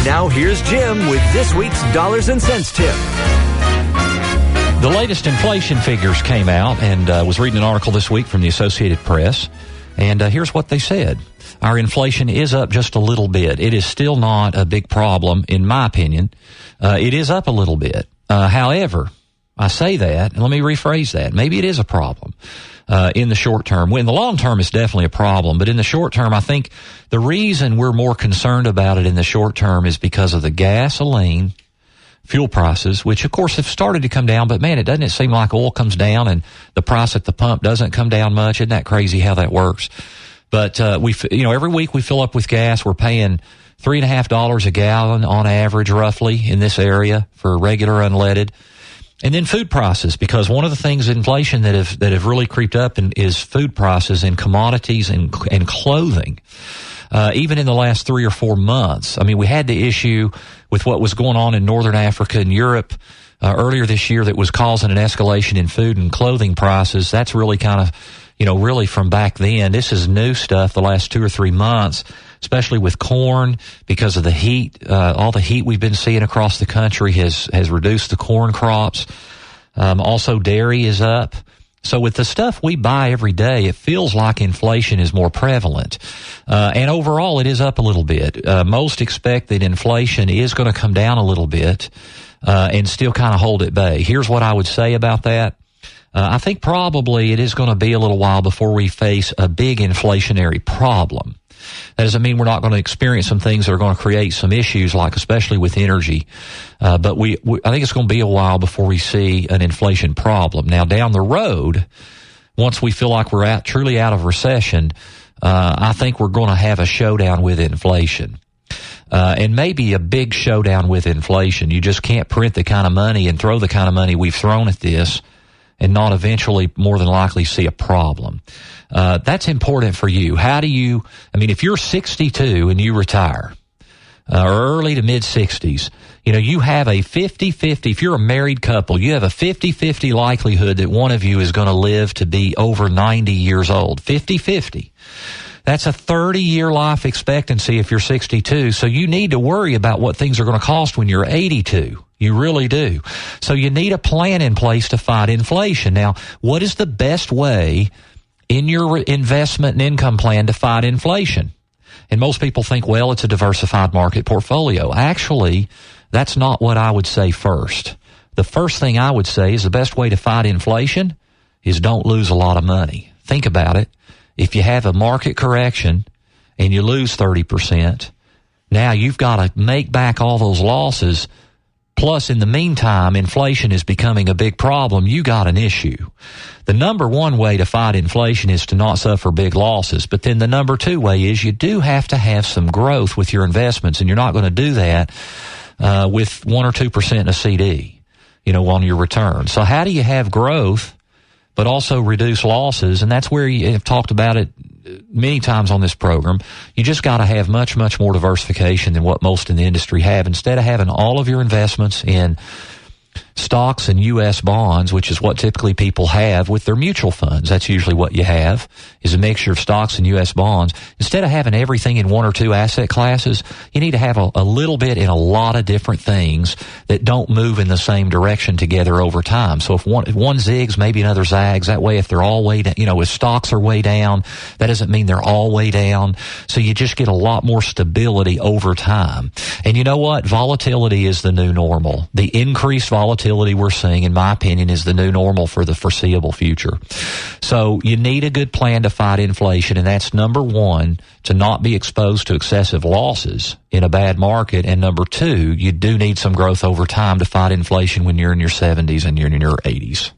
Now here's Jim with this week's Dollars and Cents Tip. The latest inflation figures came out, and was reading an article this week from the Associated Press, and here's what they said. Our inflation is up just a little bit. It is still not a big problem, in my opinion. It is up a little bit. However, I say that, and let me rephrase that. Maybe it is a problem in the short term. In the long term, it's definitely a problem. But in the short term, I think the reason we're more concerned about it in the short term is because of the gasoline fuel prices, which, of course, have started to come down. But, man, doesn't it seem like oil comes down and the price at the pump doesn't come down much? Isn't that crazy how that works? But every week we fill up with gas. We're paying $3.50 a gallon on average, roughly, in this area for regular unleaded. And then food prices, because one of the things inflation that have really creeped up is food prices and commodities and clothing. Even in the last 3 or 4 months. I mean, we had the issue with what was going on in Northern Africa and Europe earlier this year that was causing an escalation in food and clothing prices. That's really kind of, really from back then. This is new stuff the last 2 or 3 months, especially with corn because of the heat. All the heat we've been seeing across the country has reduced the corn crops. Also, dairy is up. So with the stuff we buy every day, it feels like inflation is more prevalent. And overall, it is up a little bit. Most expect that inflation is going to come down a little bit and still kind of hold at bay. Here's what I would say about that. I think probably it is going to be a little while before we face a big inflationary problem. That doesn't mean we're not going to experience some things that are going to create some issues, like especially with energy. But I think it's going to be a while before we see an inflation problem. Now, down the road, once we feel like we're truly out of recession, I think we're going to have a showdown with inflation. And maybe a big showdown with inflation. You just can't print the kind of money and throw the kind of money we've thrown at this and not eventually more than likely see a problem. That's important for you. If you're 62 and you retire, or early to mid 60s, you have a 50-50, if you're a married couple, you have a 50-50 likelihood that one of you is going to live to be over 90 years old. 50-50. That's a 30-year life expectancy if you're 62. So you need to worry about what things are going to cost when you're 82. You really do. So you need a plan in place to fight inflation. Now, what is the best way in your investment and income plan to fight inflation? And most people think, well, it's a diversified market portfolio. Actually, that's not what I would say first. The first thing I would say is the best way to fight inflation is don't lose a lot of money. Think about it. If you have a market correction and you lose 30%, now you've got to make back all those losses. Plus, in the meantime, inflation is becoming a big problem. You got an issue. The number one way to fight inflation is to not suffer big losses. But then the number two way is you do have to have some growth with your investments, and you're not going to do that with 1 or 2% in a CD, on your return. So how do you have growth but also reduce losses? And that's where you have talked about it many times on this program. You just got to have much, much more diversification than what most in the industry have. Instead of having all of your investments in stocks and U.S. bonds, which is what typically people have with their mutual funds. That's usually what you have, is a mixture of stocks and U.S. bonds. Instead of having everything in 1 or 2 asset classes, you need to have a little bit in a lot of different things that don't move in the same direction together over time. So if one zigs, maybe another zags. That way, if they're all way down, if stocks are way down, that doesn't mean they're all way down. So you just get a lot more stability over time. And you know what? Volatility is the new normal. The increased volatility we're seeing, in my opinion, is the new normal for the foreseeable future. So you need a good plan to fight inflation, and that's number one, to not be exposed to excessive losses in a bad market, and number two, you do need some growth over time to fight inflation when you're in your 70s and you're in your 80s.